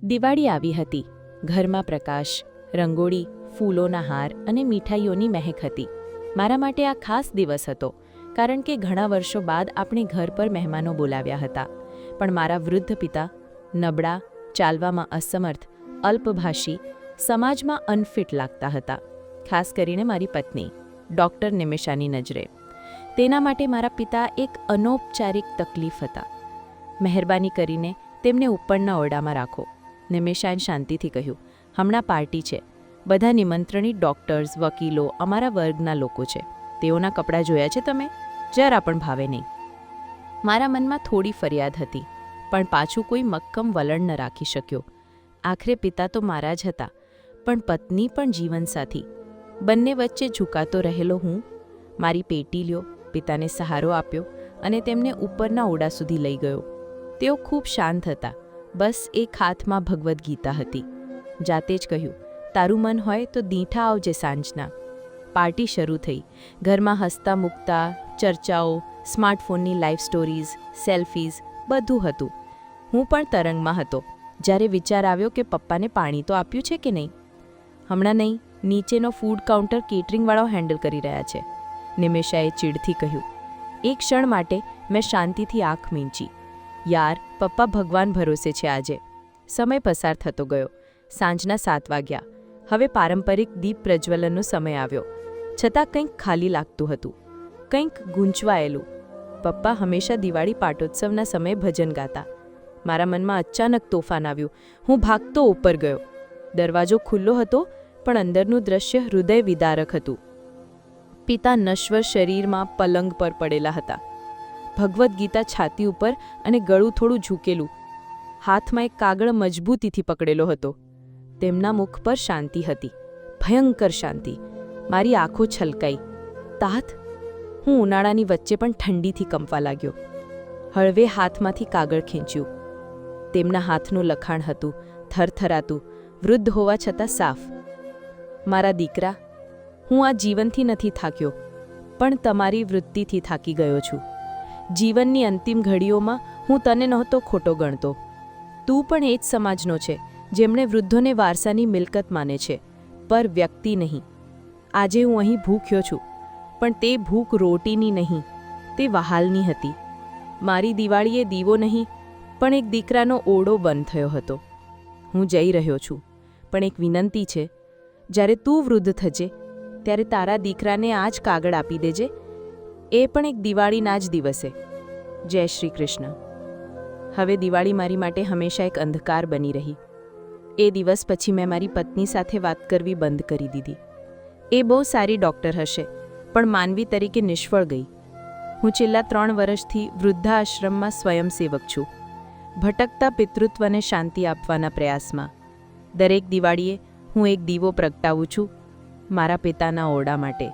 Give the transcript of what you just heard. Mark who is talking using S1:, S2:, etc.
S1: દિવાળી આવી હતી. ઘરમાં પ્રકાશ, રંગોળી, ફૂલોના હાર અને મીઠાઈઓની મહેક હતી. મારા માટે આ ખાસ દિવસ હતો, કારણ કે ઘણા વર્ષો બાદ આપણે ઘર પર મહેમાનો બોલાવ્યા હતા. પણ મારા વૃદ્ધ પિતા, નબળા, ચાલવામાં અસમર્થ, અલ્પભાષી, સમાજમાં અનફિટ લાગતા હતા. ખાસ કરીને મારી પત્ની, ડૉક્ટર નિમિષાની નજરે. તેના માટે મારા પિતા એક અનૌપચારિક તકલીફ હતા. મહેરબાની કરીને તેમને ઉપરના ઓરડામાં રાખો. નિમિષાએ શાંતિથી કહ્યું, હમણાં પાર્ટી છે. બધા નિમંત્રણિત ડૉક્ટર્સ, વકીલો, અમારા વર્ગના લોકો છે. તેઓના કપડાં જોયા છે તમે? જરા પણ ભાવે નહીં. મારા મનમાં થોડી ફરિયાદ હતી, પણ પાછું કોઈ મક્કમ વલણ ન રાખી શક્યો. આખરે પિતા તો મારા જ હતા, પણ પત્ની પણ જીવનસાથી. બંને વચ્ચે ઝૂકાતો રહેલો હું. મારી પેટી લ્યો, પિતાને સહારો આપ્યો અને તેમને ઉપરના ઓરડા સુધી લઈ ગયો. તેઓ ખૂબ શાંત હતા. બસ એક હાથમાં ભગવદ્ ગીતા હતી. જાતે જ કહ્યું, તારું મન હોય તો દીઠા આવજે સાંજના. પાર્ટી શરૂ થઈ. ઘરમાં હસતા મૂકતા, ચર્ચાઓ, સ્માર્ટફોનની લાઈફ સ્ટોરીઝ, સેલ્ફીઝ, બધું હતું. હું પણ તરંગમાં હતો. જ્યારે વિચાર આવ્યો કે પપ્પાને પાણી તો આપ્યું છે કે નહીં. હમણાં નહીં, નીચેનો ફૂડ કાઉન્ટર કેટરિંગવાળાઓ હેન્ડલ કરી રહ્યા છે, નિમિષાએ ચીડથી કહ્યું. એક ક્ષણ માટે મેં શાંતિથી આંખ મીંચી. યાર, પપ્પા ભગવાન ભરોસે છે આજે. સમય પસાર થતો ગયો. સાંજના 7 વાગ્યા. હવે પારંપરિક દીપ પ્રજ્વલનનો સમય આવ્યો. છતાં કંઈક ખાલી લાગતું હતું, કંઈક ગૂંચવાયેલું. પપ્પા હંમેશા દિવાળી પાટોત્સવના સમયે ભજન ગાતા. મારા મનમાં અચાનક તોફાન આવ્યું. હું ભાગતો ઉપર ગયો. દરવાજો ખુલ્લો હતો, પણ અંદરનું દ્રશ્ય હૃદય વિદારક હતું. પિતા નશ્વર શરીરમાં પલંગ પર પડેલા હતા. ભગવદ્ ગીતા છાતી ઉપર અને ગળું થોડું ઝૂકેલું. હાથમાં એક કાગળ મજબૂતીથી પકડેલો હતો. તેમના મુખ પર શાંતિ હતી, ભયંકર શાંતિ. મારી આંખો છલકાઈ. તાત? હું ઉનાળાની વચ્ચે પણ ઠંડીથી કંપવા લાગ્યો. હળવે હાથમાંથી કાગળ ખેંચ્યું. તેમના હાથનું લખાણ હતું, થરથરાતું, વૃદ્ધ હોવા છતાં સાફ. મારા દીકરા, હું આ જીવનથી નથી થાક્યો, પણ તમારી વૃત્તિથી થાકી ગયો છું. જીવનની અંતિમ ઘડીઓમાં હું તને નહોતો ખોટો ગણતો. તું પણ એ જ સમાજનો છે, જેમણે વૃદ્ધોને વારસાની મિલકત માને છે, પર વ્યક્તિ નહીં. આજે હું અહીં ભૂખ્યો છું, પણ તે ભૂખ રોટીની નહીં, તે વહાલની હતી. મારી દિવાળીએ દીવો નહીં, પણ એક દીકરાનો ઓરડો બંધ થયો હતો. હું જઈ રહ્યો છું, પણ એક વિનંતી છે. જ્યારે તું વૃદ્ધ થજે, ત્યારે તારા દીકરાને આ જ કાગળ આપી દેજે, એ પણ એક દિવાળીના જ દિવસે. જય શ્રી કૃષ્ણ. હવે દિવાળી મારી માટે હંમેશા એક અંધકાર બની રહી. એ દિવસ પછી મેં મારી પત્ની સાથે વાત કરવી બંધ કરી દીધી. એ બહુ સારી ડૉક્ટર હશે, પણ માનવી તરીકે નિષ્ફળ ગઈ. હું છેલ્લા 3 વર્ષથી વૃદ્ધાશ્રમમાં સ્વયંસેવક છું, ભટકતા પિતૃત્વને શાંતિ આપવાના પ્રયાસમાં. દરેક દિવાળીએ હું એક દીવો પ્રગટાવું છું, મારા પિતાના ઓરડા માટે.